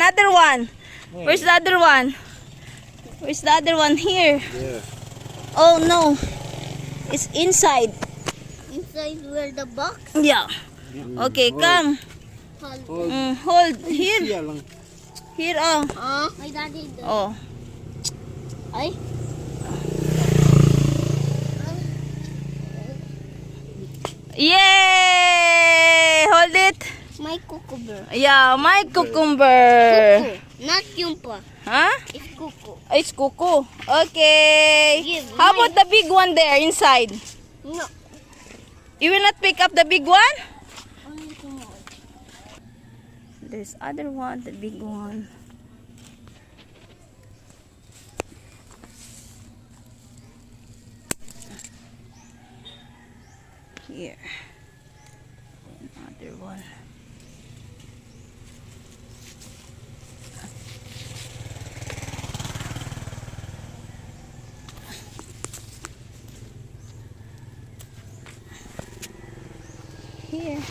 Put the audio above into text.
other one? Where's the other one? Where's the other one? Here. Yeah. Oh no. It's inside. Inside where the box? Yeah. Okay, come. Hold. Hold. Here. Siya lang. Here, oh. My daddy does. Oh. Ay. Yay! Hold it. My cucumber. Yeah, my cucumber. Cuckoo. Not yumpa. Huh? It's cuckoo. It's kuku. Okay. Give How mine. about the big one there inside? No. You will not pick up the big one? Only small. There's other one, the big one. Here. Another one. Here.